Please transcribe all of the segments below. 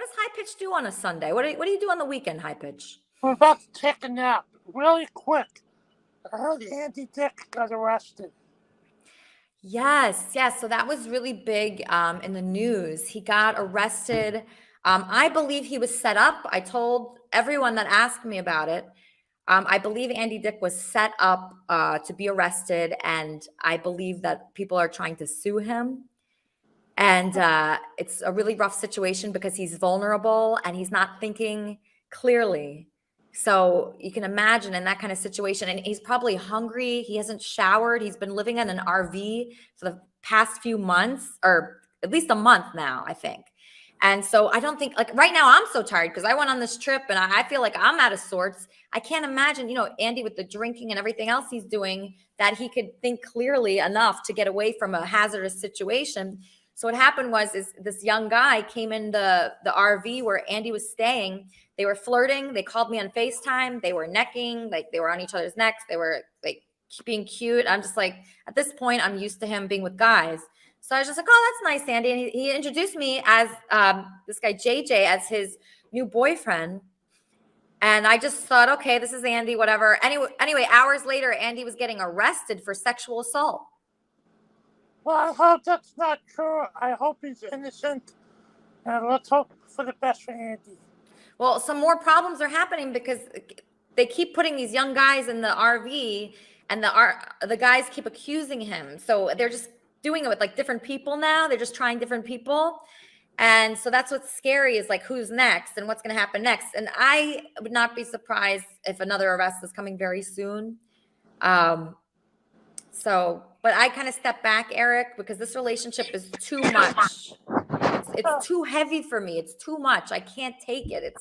does High Pitch do on a Sunday? What do you do on the weekend, High Pitch? We're about to take a nap really quick. I heard Andy Dick got arrested. Yes, yes. So that was really big in the news. He got arrested. I believe he was set up. I told everyone that asked me about it. I believe Andy Dick was set up to be arrested, and I believe that people are trying to sue him. And it's a really rough situation because he's vulnerable and he's not thinking clearly. So you can imagine in that kind of situation, and he's probably hungry. He hasn't showered. He's been living in an RV for the past few months, or at least a month now, I think. And so I don't think, like right now, I'm so tired because I went on this trip and I feel like I'm out of sorts. I can't imagine, Andy with the drinking and everything else he's doing, that he could think clearly enough to get away from a hazardous situation. So what happened is this young guy came in the RV where Andy was staying. They were flirting. They called me on FaceTime. They were necking, like they were on each other's necks. They were like being cute. I'm just like, at this point, I'm used to him being with guys. So I was just like, oh, that's nice, Andy. And he introduced me as this guy, JJ, as his new boyfriend. And I just thought, okay, this is Andy, whatever. Anyway, hours later, Andy was getting arrested for sexual assault. Well, I hope that's not true. I hope he's innocent. And let's hope for the best for Andy. Well, some more problems are happening because they keep putting these young guys in the RV, and the guys keep accusing him. So they're just doing it with like different people now. They're just trying different people. And so that's what's scary, is like who's next and what's going to happen next. And I would not be surprised if another arrest is coming very soon. But I kind of step back, Eric, because this relationship is too much. It's too heavy for me. It's too much. I can't take it.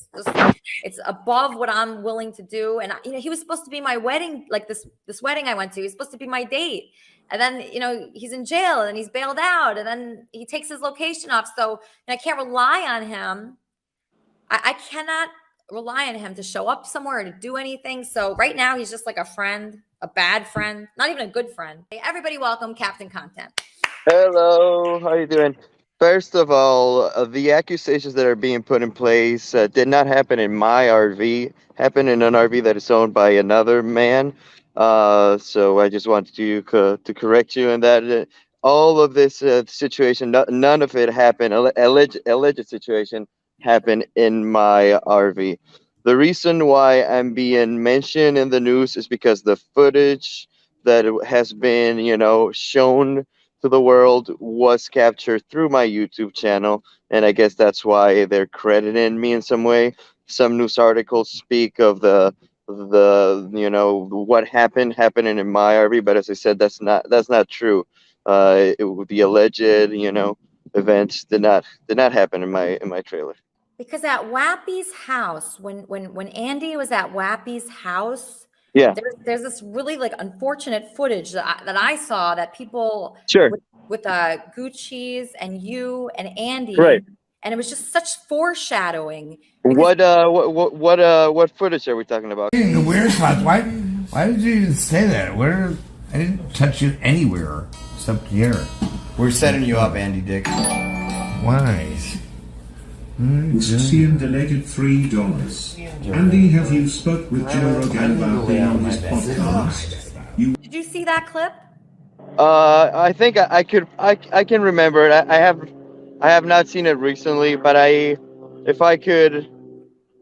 It's above what I'm willing to do. And he was supposed to be my wedding, like this wedding I went to. He's supposed to be my date. And then, he's in jail and he's bailed out, and then he takes his location off. So I can't rely on him. I cannot rely on him to show up somewhere or to do anything. So right now he's just like a friend, a bad friend, not even a good friend. Hey, everybody, welcome Captain Content. Hello, how you doing? First of all, the accusations that are being put in place did not happen in my RV. Happened in an RV that is owned by another man. So I just wanted to correct you in that. All of this situation, none of it happened. Alleged situation happened in my RV. The reason why I'm being mentioned in the news is because the footage that has been, shown to the world was captured through my YouTube channel, and I guess that's why they're crediting me in some way. Some news articles speak of the what happening in my RV, but as I said, that's not true. The alleged events did not happen in my trailer. Because at Wappy's house, when Andy was at Wappy's house, yeah, there's this really like unfortunate footage that I saw, that people sure with Gucci's and you and Andy, right, and it was just such foreshadowing. What footage are we talking about? In the weird spots. Why did you even say that? I didn't touch you anywhere except here. We're setting you up, Andy Dick. Why? Ian donated $3. Andy, have you spoke with Joe Rogan about being on his podcast? Did you see that clip? I think I can remember it. I have not seen it recently, but if I could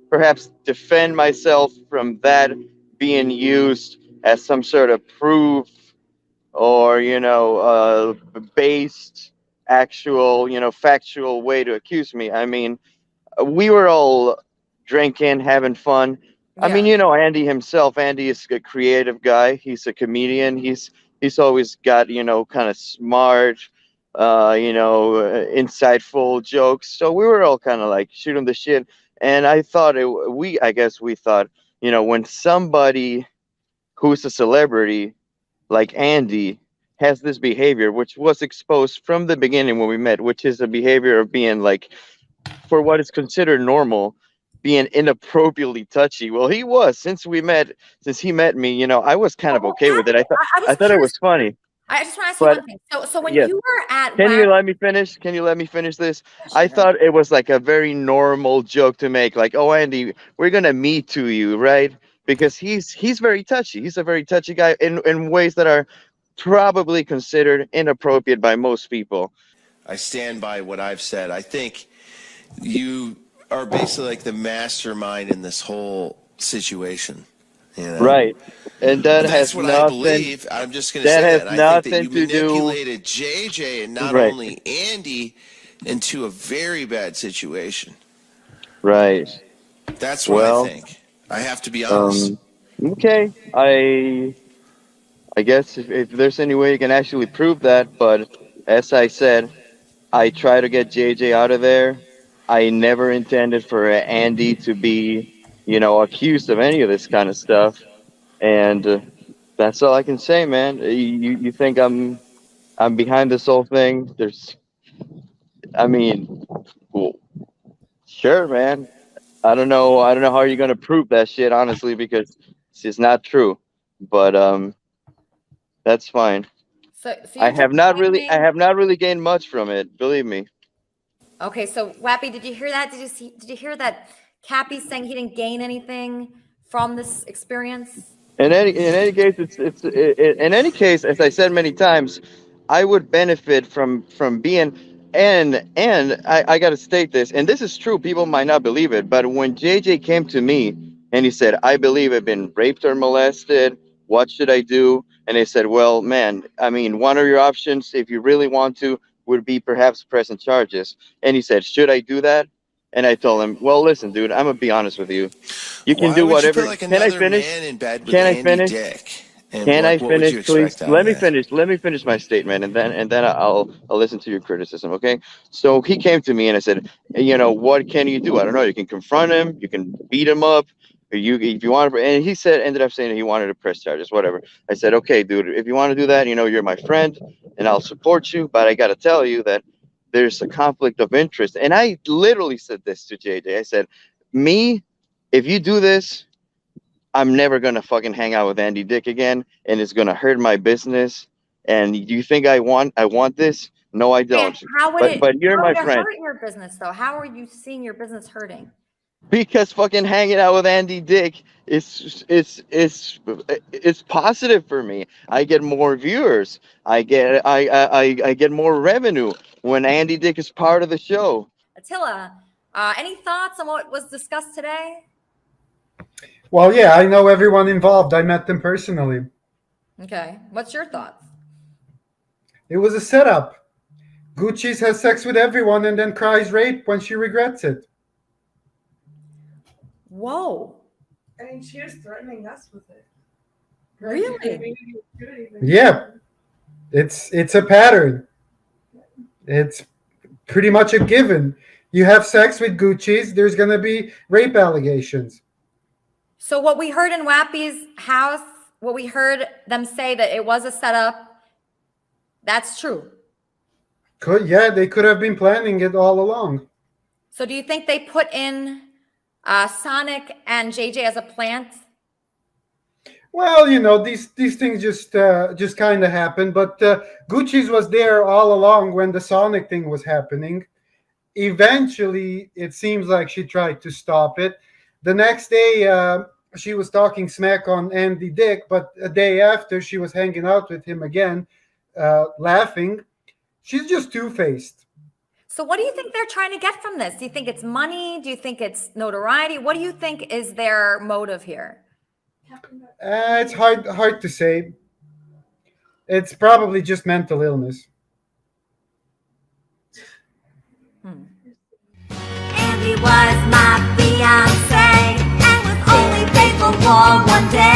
perhaps defend myself from that being used as some sort of proof, or based actual factual way to accuse me. I mean, we were all drinking, having fun. Yeah. I mean, Andy himself. Andy is a creative guy. He's a comedian. He's always got kind of smart, insightful jokes. So we were all kind of like shooting the shit. And I thought we thought, when somebody who's a celebrity like Andy has this behavior, which was exposed from the beginning when we met, which is a behavior of being like, for what is considered normal, being inappropriately touchy. Well, since he met me, I was kind of okay with it. I thought it was funny. I just want to ask you But one thing. So when yes, you were at can you WAP, let me finish? Can you let me finish this? I sure. thought it was like a very normal joke to make, like, "Oh, Andy, we're gonna meet to you, right?" Because he's very touchy. He's a very touchy guy in ways that are probably considered inappropriate by most people. I stand by what I've said. I think you are basically like the mastermind in this whole situation. You know? Right. And that That's has what I nothing believe. I'm just going to say has that. I think that nothing you to do. manipulated JJ and not Right. only Andy into a very bad situation. Right. That's what I Well, think. I have to be honest. okay. I guess if there's any way you can actually prove that, but as I said, I try to get JJ out of there. I never intended for Andy to be, accused of any of this kind of stuff, and that's all I can say, man. You think I'm behind this whole thing? I mean, well, sure, man. I don't know how you're gonna prove that shit, honestly, because it's just not true. But that's fine. So you're just I claiming. have not really gained much from it, believe me. Okay, so Wappy, did you hear that? Did you hear that Cappy's saying he didn't gain anything from this experience? In any case, in any case, as I said many times, I would benefit from being, and I got to state this, and this is true. People might not believe it, but when JJ came to me and he said, "I believe I've been raped or molested. What should I do?" And I said, "Well, man, I mean, one of your options, if you really want to, would be perhaps pressing charges." And he said, "Should I do that?" And I told him, "Well, listen, dude, I'm gonna be honest with you. You can Why do would you put whatever." like Can I another finish? man in bed with Can I Andy finish? Dick? And Can I what would you finish, please? expect out of Let me that? finish. Let me finish my statement, and then I'll listen to your criticism. Okay. So he came to me and I said, what can you do? I don't know. You can confront him. You can beat him up. Or if you want to. And he ended up saying that he wanted to press charges, whatever. I said, okay, dude, if you want to do that, you're my friend, and I'll support you. But I got to tell you that there's a conflict of interest. And I literally said this to JJ. I said, me, if you do this, I'm never gonna fucking hang out with Andy Dick again, and it's gonna hurt my business. And you think I want this? No, I And don't. how would But you're my friend. hurt your business though? How are you seeing your business hurting? Because fucking hanging out with Andy Dick is positive for me. I get more viewers. I get more revenue when Andy Dick is part of the show. Attila, any thoughts on what was discussed today? Well, yeah, I know everyone involved. I met them personally. Okay, what's your thoughts? It was a setup. Gucci's has sex with everyone and then cries rape when she regrets it. Whoa, I mean, she was threatening us with it. really? Yeah, it's a pattern. It's pretty much a given. You have sex with Gucci's, there's going to be rape allegations. So what we heard in Wappy's house, what we heard them say that it was a setup, that's true. They could have been planning it all along. So do you think they put in Sonic and JJ as a plant? Well, these things just kind of happen. But Gucci's was there all along when the Sonic thing was happening. Eventually, it seems like she tried to stop it. The next day, she was talking smack on Andy Dick, but a day after, she was hanging out with him again, laughing. She's just two-faced. So what do you think they're trying to get from this? Do you think it's money? Do you think it's notoriety? What do you think is their motive here? It's hard to say. It's probably just mental illness. Andy was my fiancé and was only paid for one day.